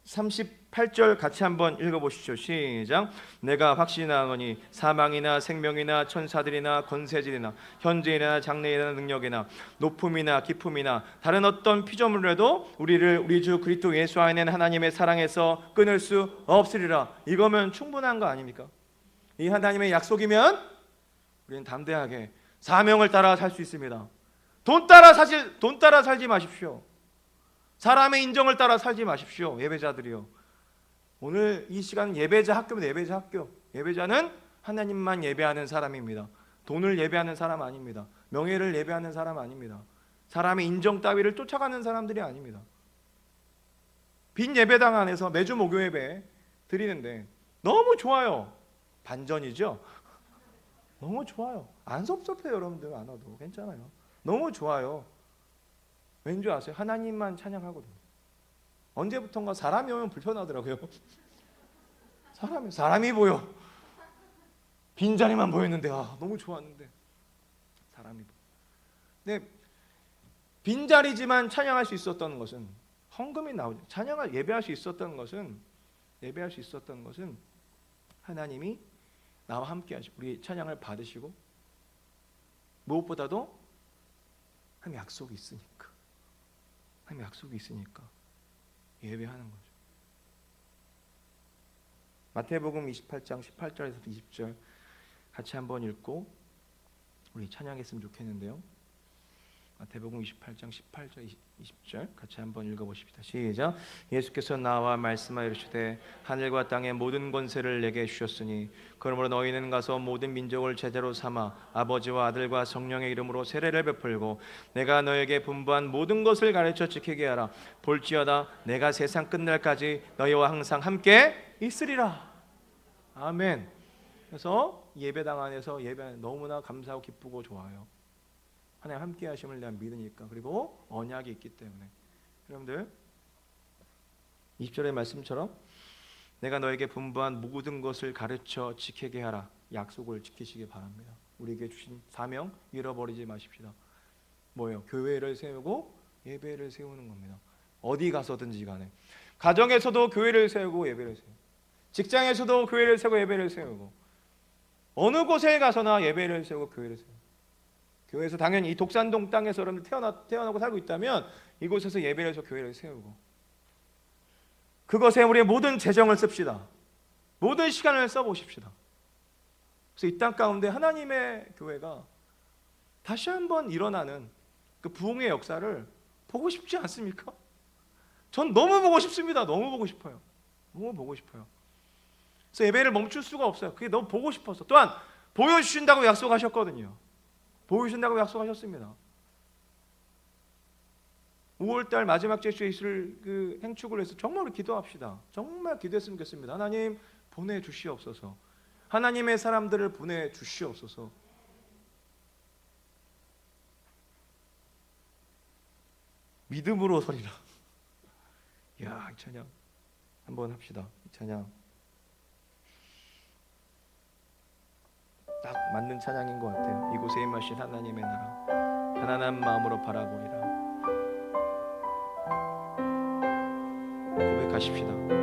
38절 같이 한번 읽어보시죠. 시작. 내가 확신하노니 사망이나 생명이나 천사들이나 권세질이나 현재이나 장래이나 능력이나 높음이나 깊음이나 다른 어떤 피조물이라도 우리를 우리 주 그리스도 예수 안에 있는 하나님의 사랑에서 끊을 수 없으리라. 이거면 충분한 거 아닙니까? 이 하나님의 약속이면 우리는 담대하게 사명을 따라 살 수 있습니다. 돈 따라 살지 마십시오. 사람의 인정을 따라 살지 마십시오. 예배자들이요. 오늘 이 시간 예배자 학교입니다. 예배자 학교. 예배자는 하나님만 예배하는 사람입니다. 돈을 예배하는 사람 아닙니다. 명예를 예배하는 사람 아닙니다. 사람의 인정 따위를 쫓아가는 사람들이 아닙니다. 빈 예배당 안에서 매주 목요 예배 드리는데 너무 좋아요. 반전이죠. 너무 좋아요. 안 섭섭해요. 여러분들 안 와도 괜찮아요. 너무 좋아요. 왠지 아세요? 하나님만 찬양하거든요. 언제부턴가 사람이 오면 불편하더라고요. 사람이 보여. 빈자리만 보였는데 너무 좋았는데 사람이 보여. 근데 빈자리지만 찬양할 수 있었던 것은 헌금이 나오죠. 찬양을 예배할 수 있었던 것은 하나님이 나와 함께 하시고 우리 찬양을 받으시고 무엇보다도 하나님 약속이 있으니까. 하나님 약속이 있으니까 예배하는 거죠. 마태복음 28장 18절에서 20절 같이 한번 읽고 우리 찬양했으면 좋겠는데요. 마태복음 28장 18절 20절 같이 한번 읽어보십시다. 시작. 예수께서 나와 말씀하여 이르시되 하늘과 땅의 모든 권세를 내게 주셨으니 그러므로 너희는 가서 모든 민족을 제자로 삼아 아버지와 아들과 성령의 이름으로 세례를 베풀고 내가 너에게 분부한 모든 것을 가르쳐 지키게 하라. 볼지어다 내가 세상 끝날까지 너희와 항상 함께 있으리라. 아멘. 그래서 예배당 안에서 예배하는 너무나 감사하고 기쁘고 좋아요. 하나님 함께 하심을 내가 믿으니까. 그리고 언약이 있기 때문에. 여러분들 20절의 말씀처럼 내가 너에게 분부한 모든 것을 가르쳐 지키게 하라. 약속을 지키시기 바랍니다. 우리에게 주신 사명 잃어버리지 마십시다. 뭐예요? 교회를 세우고 예배를 세우는 겁니다. 어디 가서든지 간에 가정에서도 교회를 세우고 예배를 세우고 직장에서도 교회를 세우고 예배를 세우고 어느 곳에 가서나 예배를 세우고 교회를 세우고 교회에서 당연히 이 독산동 땅에서 여러분들 태어나고 살고 있다면 이곳에서 예배를 해서 교회를 세우고 그것에 우리의 모든 재정을 씁시다. 모든 시간을 써보십시다. 그래서 이 땅 가운데 하나님의 교회가 다시 한번 일어나는 그 부흥의 역사를 보고 싶지 않습니까? 전 너무 보고 싶습니다. 너무 보고 싶어요. 너무 보고 싶어요. 그래서 예배를 멈출 수가 없어요. 그게 너무 보고 싶어서. 또한 보여주신다고 약속하셨거든요. 보여주신다고 약속하셨습니다. 5월달 마지막 제주에 있을 그 행축을 위해서 정말 기도합시다. 정말 기도했으면 좋겠습니다. 하나님 보내주시옵소서. 하나님의 사람들을 보내주시옵소서. 믿음으로 서리라. 이야, 이 찬양 한번 합시다. 이 찬양 딱 맞는 찬양인 것 같아요. 이곳에 임하신 하나님의 나라, 편안한 마음으로 바라보리라. 고백하십시다.